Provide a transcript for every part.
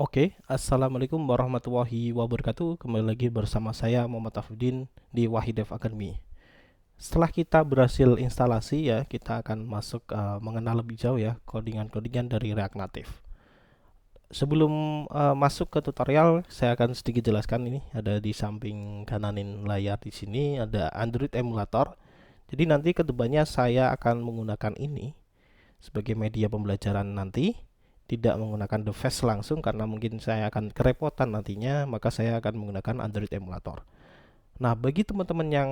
Oke, assalamualaikum warahmatullahi wabarakatuh. Kembali lagi bersama saya Muhammad Afudin di Wahid Dev Academy. Setelah kita berhasil instalasi ya, kita akan masuk mengenal lebih jauh ya codingan-codingan dari React Native. Sebelum masuk ke tutorial, saya akan sedikit jelaskan ini. Ada di samping kananin layar di sini ada Android emulator. Jadi nanti kedepannya saya akan menggunakan ini sebagai media pembelajaran nanti, tidak menggunakan device langsung karena mungkin saya akan kerepotan nantinya, maka saya akan menggunakan Android emulator. Nah, bagi teman-teman yang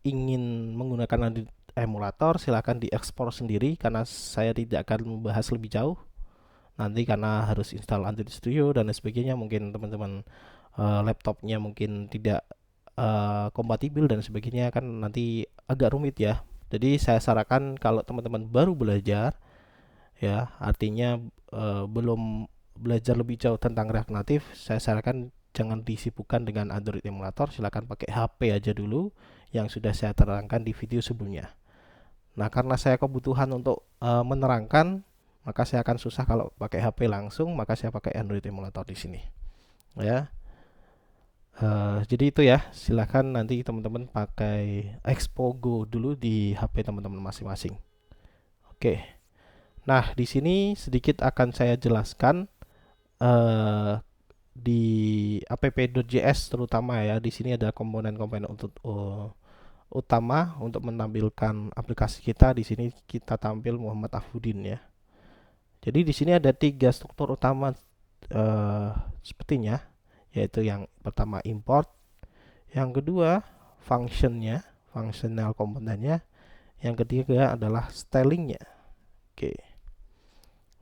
ingin menggunakan Android emulator, silahkan diekspor sendiri karena saya tidak akan membahas lebih jauh nanti karena harus install Android Studio dan lain sebagainya. Mungkin teman-teman laptopnya mungkin tidak kompatibel dan sebagainya, kan nanti agak rumit ya. Jadi saya sarankan kalau teman-teman baru belajar ya, artinya belum belajar lebih jauh tentang React Native, saya sarankan jangan disibukkan dengan Android emulator, silakan pakai HP aja dulu yang sudah saya terangkan di video sebelumnya. Nah, karena saya kebutuhan untuk menerangkan, maka saya akan susah kalau pakai HP langsung, maka saya pakai Android emulator di sini. Ya, jadi itu ya, silahkan nanti teman-teman pakai Expo Go dulu di HP teman-teman masing-masing. Oke, nah di sini sedikit akan saya jelaskan eh, di app.js terutama ya. Di sini ada komponen-komponen untuk utama untuk menampilkan aplikasi kita. Di sini kita tampil Muhammad Afudin ya. Jadi di sini ada tiga struktur utama eh, sepertinya, yaitu yang pertama import, yang kedua functionnya, functional komponennya, yang ketiga adalah stylingnya. Oke.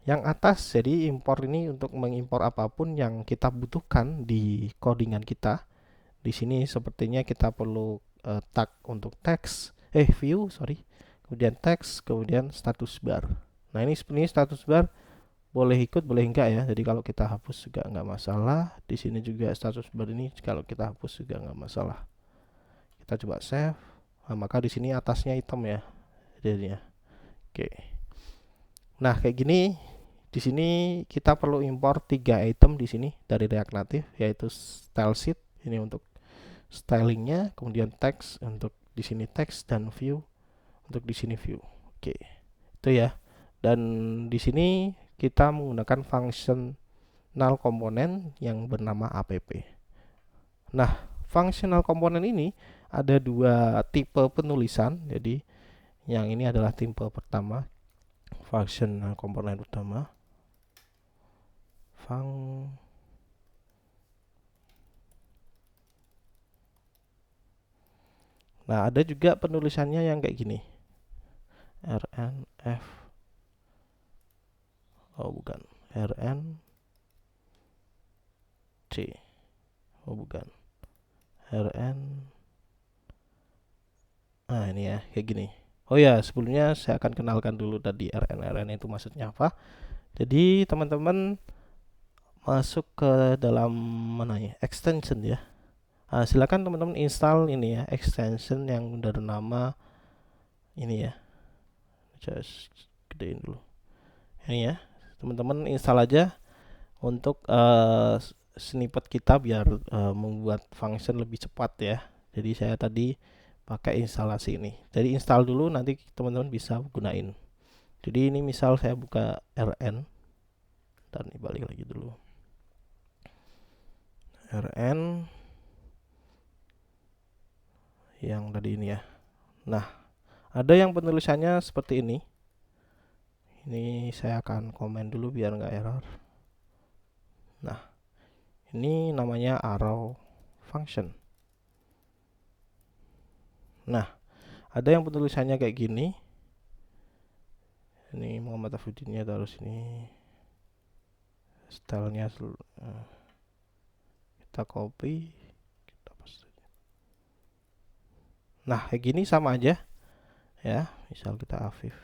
Yang atas jadi import ini untuk mengimpor apapun yang kita butuhkan di codingan kita. Di sini sepertinya kita perlu tag untuk teks, view, sorry. Kemudian teks, kemudian status bar. Nah, ini sebenarnya status bar boleh ikut, boleh enggak ya. Jadi kalau kita hapus juga enggak masalah. Di sini juga status bar ini kalau kita hapus juga enggak masalah. Kita coba save. Nah, maka di sini atasnya hitam ya jadinya. Oke. Nah, kayak gini. Di sini kita perlu import 3 item di sini dari React Native, yaitu style sheet ini untuk stylingnya, kemudian text untuk di sini text, dan view untuk di sini view. Oke, itu ya. Dan di sini kita menggunakan functional komponen yang bernama app. Nah, functional komponen ini ada dua tipe penulisan. Jadi yang ini adalah tipe pertama, functional komponen utama. Nah, ada juga penulisannya yang kayak gini. RNF. Oh, bukan. RNC. Oh, bukan. RN. Nah, ini ya, kayak gini. Oh ya, sebelumnya saya akan kenalkan dulu tadi RN itu maksudnya apa. Jadi, teman-teman masuk ke dalam mana ya? Extension ya. Nah, silakan teman-teman install ini ya, extension yang bernama ini ya. Just gedein dulu. Ini ya. Teman-teman install aja untuk snippet kita biar membuat function lebih cepat ya. Jadi saya tadi pakai instalasi ini. Jadi install dulu, nanti teman-teman bisa gunain. Jadi ini misal saya buka rn, dan balik lagi dulu. Rn yang tadi ini ya. Nah, ada yang penulisannya seperti ini. Ini saya akan komen dulu biar nggak error. Nah, ini namanya arrow function. Nah, ada yang penulisannya kayak gini. Ini Muhammad Afudinnya taruh sini. Stylenya kita copy, kita paste. Nah, kayak gini sama aja ya. Misal kita Afif.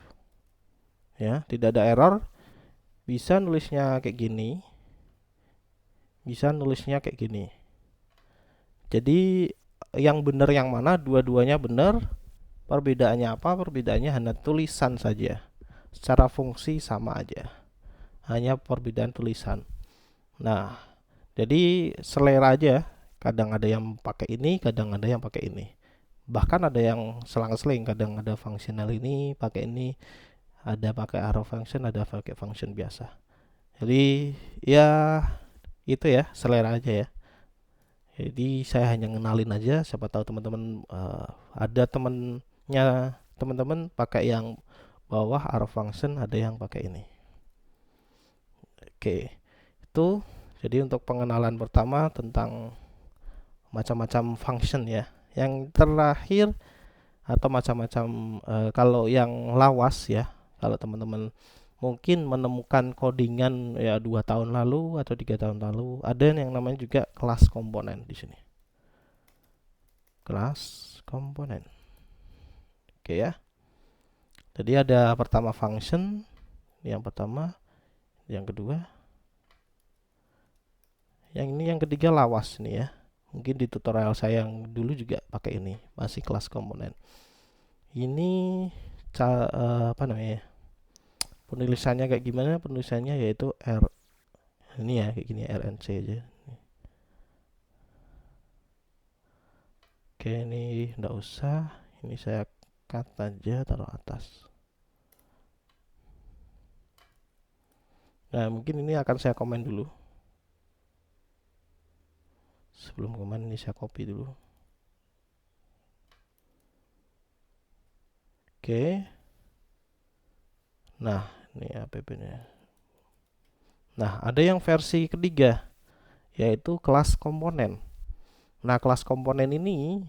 Ya, tidak ada error. Bisa nulisnya kayak gini. Bisa nulisnya kayak gini. Jadi yang benar yang mana? Dua-duanya benar. Perbedaannya apa? Perbedaannya hanya tulisan saja. Secara fungsi sama aja. Hanya perbedaan tulisan. Nah, jadi selera aja. Kadang ada yang pakai ini, kadang ada yang pakai ini. Bahkan ada yang selang-seling, kadang ada functional ini, pakai ini, ada pakai arrow function, ada pakai function biasa. Jadi ya itu ya, selera aja ya. Jadi saya hanya ngenalin aja, siapa tahu teman-teman ada temennya teman-teman pakai yang bawah arrow function, ada yang pakai ini. Oke, itu jadi untuk pengenalan pertama tentang macam-macam function ya. Yang terakhir atau macam-macam kalau yang lawas ya, kalau teman-teman mungkin menemukan codingan ya 2 tahun lalu atau 3 tahun lalu, ada yang namanya juga kelas komponen di sini. Kelas komponen. Oke ya. Jadi ada pertama function, yang pertama, yang kedua, yang ketiga lawas nih ya. Mungkin di tutorial saya yang dulu juga pakai ini, masih kelas komponen. Ini apa namanya? Penulisannya kayak gimana? Penulisannya yaitu ini ya kayak gini, RNC aja. Oke, ini enggak usah. Ini saya cut aja, taruh atas. Nah, mungkin ini akan saya komen dulu. Sebelum komen ini saya copy dulu. Oke. Nah, ini app-nya. Nah, ada yang versi ketiga, yaitu kelas komponen. Nah, kelas komponen ini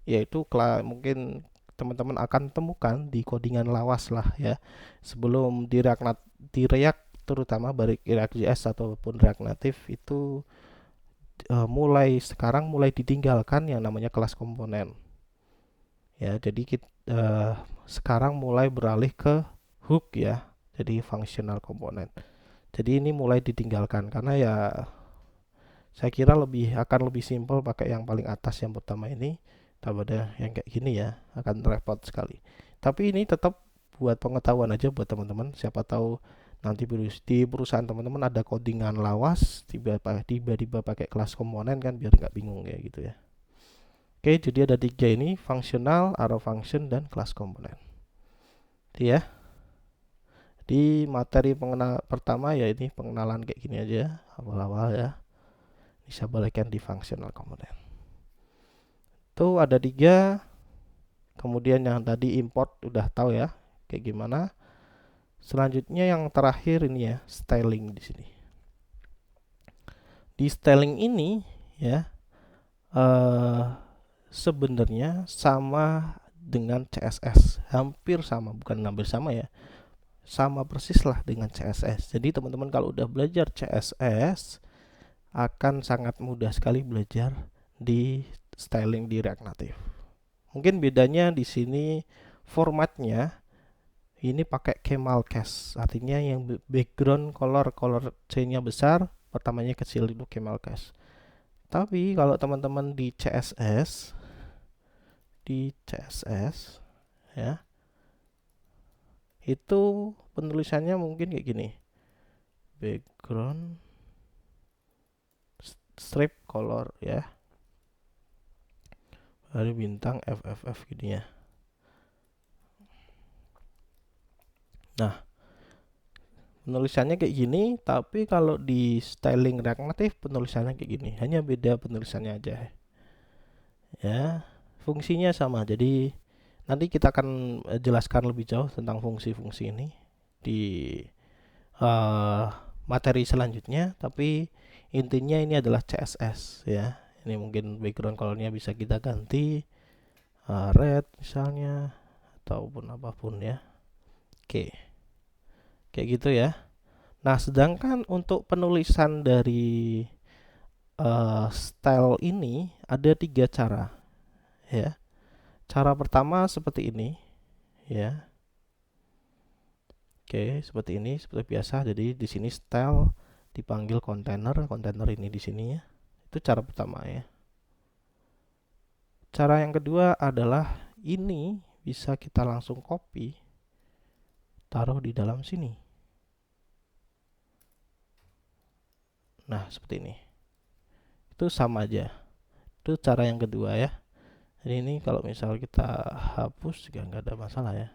yaitu mungkin teman-teman akan temukan di codingan lawas lah ya. Sebelum di React terutama baik React.js ataupun React Native itu mulai ditinggalkan yang namanya kelas komponen. Ya, jadi kita sekarang mulai beralih ke hook ya. Jadi functional komponen. Jadi ini mulai ditinggalkan karena ya saya kira akan lebih simpel pakai yang paling atas yang pertama ini daripada yang kayak gini ya, akan repot sekali. Tapi ini tetap buat pengetahuan aja buat teman-teman, siapa tahu nanti di perusahaan teman-teman ada codingan lawas tiba-tiba pakai kelas komponen kan biar nggak bingung kayak gitu ya. Oke, jadi ada 3 ini, fungsional, arrow function, dan kelas komponen. Jadi ya, di materi pertama ya ini pengenalan kayak gini aja awal-awal ya. Bisa balikkan di functional komponen. Tuh ada 3. Kemudian yang tadi import udah tahu ya kayak gimana. Selanjutnya yang terakhir ini ya, styling di sini. Di styling ini ya sebenarnya sama dengan CSS, hampir sama, bukan hampir sama ya, sama persis lah dengan CSS. Jadi teman-teman kalau udah belajar CSS akan sangat mudah sekali belajar di styling di React Native. Mungkin bedanya di sini formatnya ini pakai Camel Case, artinya yang background color C-nya besar, pertamanya kecil itu Camel Case. Tapi kalau teman-teman di CSS ya, itu penulisannya mungkin kayak gini. Background strip color ya. Ada bintang FFF gini ya. Nah, penulisannya kayak gini, tapi kalau di styling React Native penulisannya kayak gini. Hanya beda penulisannya aja. Ya, fungsinya sama. Jadi nanti kita akan jelaskan lebih jauh tentang fungsi-fungsi ini di materi selanjutnya, tapi intinya ini adalah CSS ya. Ini mungkin background colornya bisa kita ganti red misalnya ataupun apapun ya. Oke. Kayak gitu ya. Nah, sedangkan untuk penulisan dari style ini ada 3 cara ya. Cara pertama seperti ini ya. Oke, seperti ini seperti biasa. Jadi di sini style dipanggil kontainer ini di sini ya. Itu cara pertama ya. Cara yang kedua adalah ini bisa kita langsung copy taruh di dalam sini. Nah, seperti ini. Itu sama aja. Itu cara yang kedua ya. Jadi ini kalau misal kita hapus juga nggak ada masalah ya.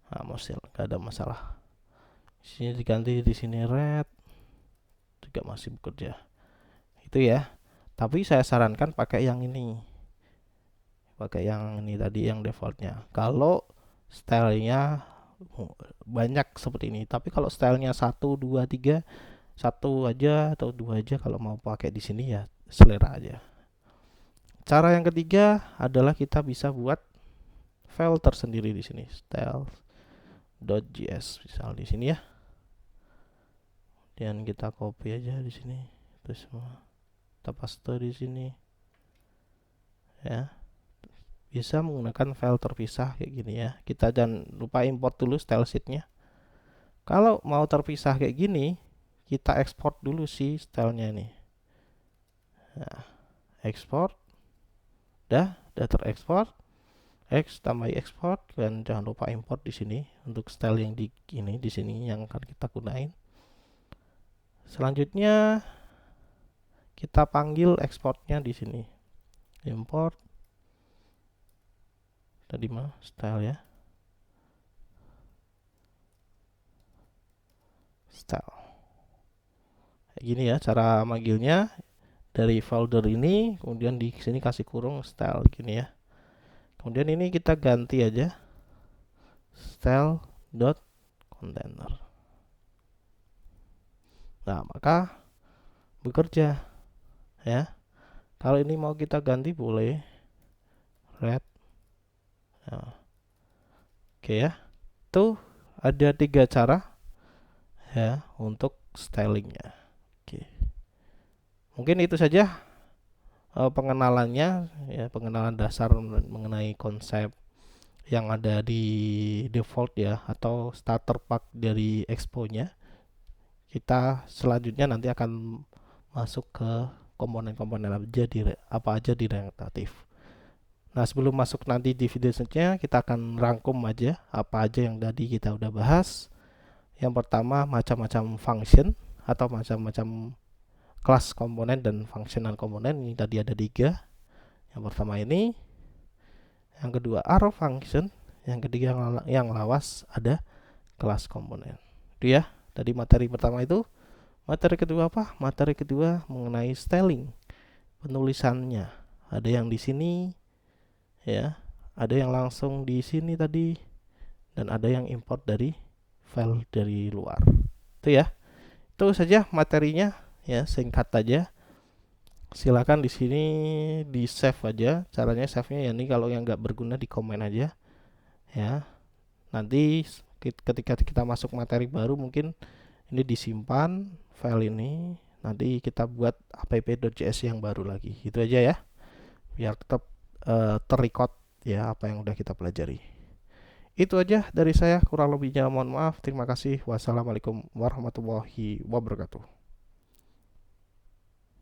Nah, Mozilla nggak ada masalah. Di sini diganti di sini red juga masih bekerja. Itu ya. Tapi saya sarankan pakai yang ini. Pakai yang ini tadi yang defaultnya. Kalau stylenya banyak seperti ini. Tapi kalau stylenya 1, 2, 3, satu aja atau dua aja kalau mau pakai di sini ya selera aja. Cara yang ketiga adalah kita bisa buat file tersendiri di sini, style.js misal di sini ya. Dan kita copy aja di sini, terus semua kita paste di sini. Ya, bisa menggunakan file terpisah kayak gini ya. Kita jangan lupa import dulu style sheetnya. Kalau mau terpisah kayak gini, kita ekspor dulu si stylenya ini. Nah, ekspor, udah terekspor. X tambah ekspor dan jangan lupa import di sini untuk style yang di sini yang akan kita gunain. Selanjutnya kita panggil ekspornya di sini. Import tadi mah style ya. Style. Kayak gini ya cara manggilnya dari folder ini, kemudian di sini kasih kurung style gini ya. Kemudian ini kita ganti aja style.container. Nah, maka bekerja ya. Kalau ini mau kita ganti boleh red. Nah, oke ya. Tuh ada 3 cara ya untuk stylingnya. Oke. Mungkin itu saja pengenalannya ya, pengenalan dasar mengenai konsep yang ada di default ya atau starter pack dari Expo-nya. Kita selanjutnya nanti akan masuk ke komponen-komponen apa aja di React Native. Nah, sebelum masuk nanti di video selanjutnya, kita akan rangkum aja apa aja yang tadi kita udah bahas. Yang pertama, macam-macam function atau macam-macam kelas komponen dan functional komponen. Ini tadi ada 3. Yang pertama ini. Yang kedua, arrow function. Yang ketiga, yang lawas ada kelas komponen. Itu ya, tadi materi pertama itu. Materi kedua apa? Materi kedua mengenai styling, penulisannya. Ada yang di sini ya, ada yang langsung di sini tadi, dan ada yang import dari file dari luar. Itu ya. Itu saja materinya ya, singkat aja. Silakan di sini di save aja. Caranya save-nya ya, ini kalau yang nggak berguna di komen aja ya. Nanti ketika kita masuk materi baru mungkin ini disimpan file ini, nanti kita buat app.js yang baru lagi. Itu aja ya, biar tetap terrecord ya apa yang udah kita pelajari. Itu aja dari saya, kurang lebihnya mohon maaf. Terima kasih. Wassalamualaikum warahmatullahi wabarakatuh.